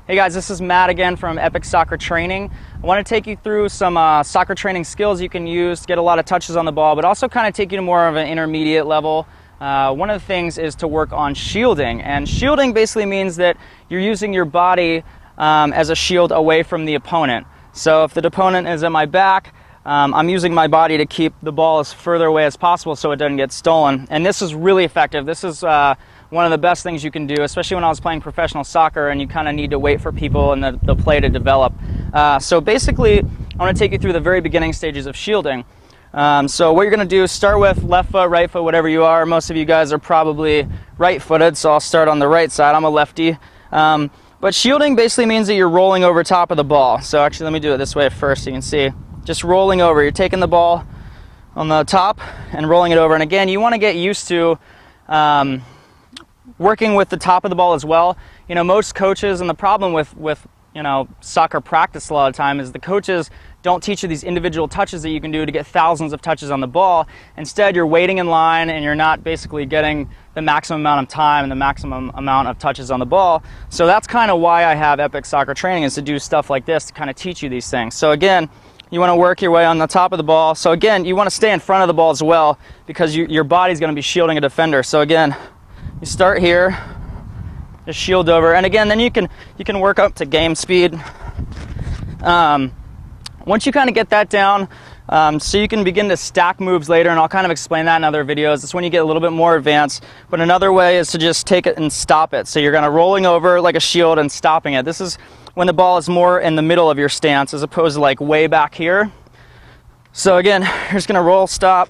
Hey guys, this is Matt again from Epic Soccer Training. I want to take you through some soccer training skills you can use to get a lot of touches on the ball, but also kind of take you to more of an intermediate level. One of the things is to work on shielding, and shielding basically means that you're using your body as a shield away from the opponent. So if the opponent is at my back, I'm using my body to keep the ball as further away as possible so it doesn't get stolen. And this is really effective. This is one of the best things you can do, especially when I was playing professional soccer and you kind of need to wait for people and the play to develop. So basically, I want to take you through the very beginning stages of shielding. So what you're going to do is start with left foot, right foot, whatever you are. Most of you guys are probably right-footed, so I'll start on the right side. I'm a lefty. But shielding basically means that you're rolling over top of the ball. So actually, let me do it this way first so you can see. Just rolling over. You're taking the ball on the top and rolling it over. And again, you want to get used to working with the top of the ball as well. You know, most coaches, and the problem with soccer practice a lot of the time is the coaches don't teach you these individual touches that you can do to get thousands of touches on the ball. Instead, you're waiting in line and you're not basically getting the maximum amount of time and the maximum amount of touches on the ball. So that's kind of why I have Epic Soccer Training, is to do stuff like this to kind of teach you these things. So again, you want to work your way on the top of the ball. So again, you want to stay in front of the ball as well, because your body's going to be shielding a defender. So again, you start here, just shield over, and again, then you can work up to game speed. Once you kind of get that down, so you can begin to stack moves later, and I'll kind of explain that in other videos. It's when you get a little bit more advanced. But another way is to just take it and stop it. So you're kind of rolling over like a shield and stopping it. This is when the ball is more in the middle of your stance as opposed to like way back here. So again, you're just gonna roll, stop.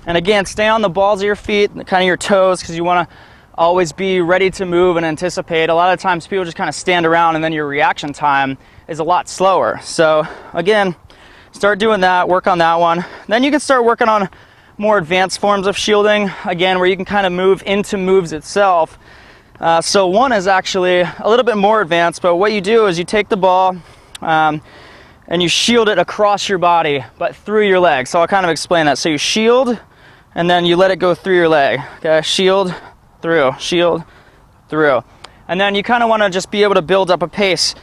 And again, stay on the balls of your feet, kind of your toes, because you want to always be ready to move and anticipate. A lot of times people just kind of stand around and then your reaction time is a lot slower. So again, start doing that, work on that one. Then you can start working on more advanced forms of shielding, again, where you can kind of move into moves itself. So one is actually a little bit more advanced, but what you do is you take the ball and you shield it across your body, but through your leg. So I'll kind of explain that. So you shield, and then you let it go through your leg. Okay, shield, through, shield, through. And then you kind of want to just be able to build up a pace.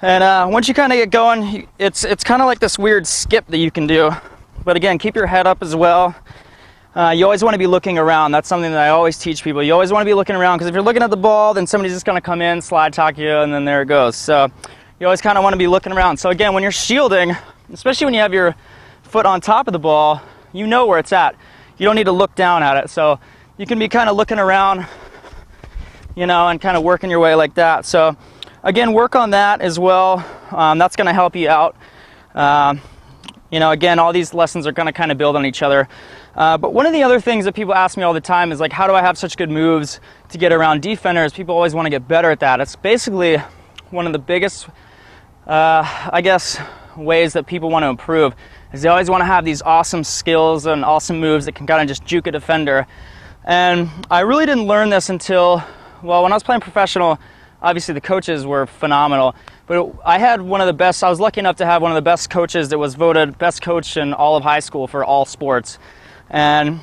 And once you kind of get going, it's kind of like this weird skip that you can do. But again, keep your head up as well. You always want to be looking around. That's something that I always teach people. You always want to be looking around, because if you're looking at the ball, then somebody's just going to come in, slide talk you, and then there it goes. So you always kind of want to be looking around. So again, when you're shielding, especially when you have your foot on top of the ball, you know where it's at. You don't need to look down at it. So you can be kind of looking around, and kind of working your way like that. So again, work on that as well. That's going to help you out. Again, all these lessons are going to kind of build on each other. But one of the other things that people ask me all the time is like, how do I have such good moves to get around defenders? People always want to get better at that. It's basically one of the biggest, ways that people want to improve, is they always want to have these awesome skills and awesome moves that can kind of just juke a defender. And I really didn't learn this until, well, when I was playing professional, obviously the coaches were phenomenal. But I was lucky enough to have one of the best coaches that was voted best coach in all of high school for all sports. And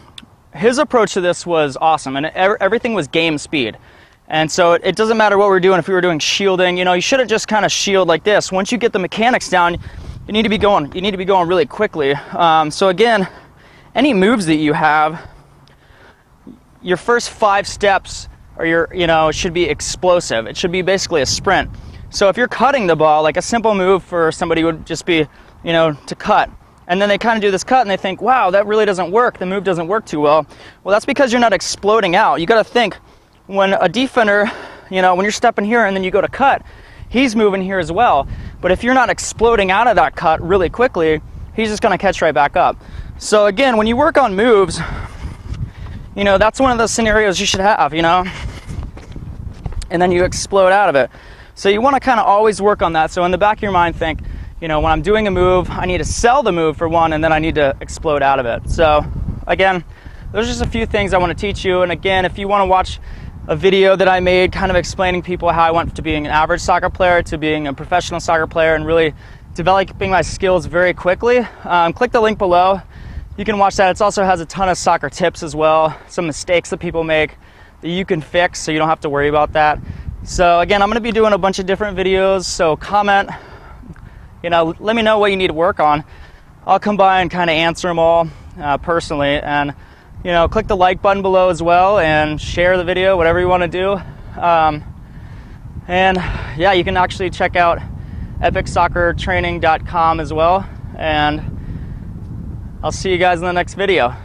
his approach to this was awesome, and everything was game speed. And so it doesn't matter what we're doing. If we were doing shielding, you shouldn't just kind of shield like this. Once you get the mechanics down, you need to be going really quickly. So again, any moves that you have, your first 5 steps should be explosive. It should be basically a sprint. So if you're cutting the ball, like a simple move for somebody would just be, to cut. And then they kind of do this cut and they think, wow, that really doesn't work. The move doesn't work too well. Well, that's because you're not exploding out. You got to think, when a defender, when you're stepping here and then you go to cut, he's moving here as well. But if you're not exploding out of that cut really quickly, he's just going to catch right back up. So again, when you work on moves, that's one of the scenarios you should have, and then you explode out of it. So you want to kind of always work on that. So in the back of your mind, think, when I'm doing a move, I need to sell the move for one, and then I need to explode out of it. So again, those are just a few things I want to teach you. And again, if you want to watch a video that I made kind of explaining people how I went to being an average soccer player to being a professional soccer player and really developing my skills very quickly, click the link below. You can watch that. It also has a ton of soccer tips as well, some mistakes that people make that you can fix so you don't have to worry about that. So again, I'm going to be doing a bunch of different videos, so comment, let me know what you need to work on. I'll come by and kind of answer them all personally, and click the like button below as well, and share the video, whatever you want to do. And yeah, you can actually check out epicsoccertraining.com as well, and I'll see you guys in the next video.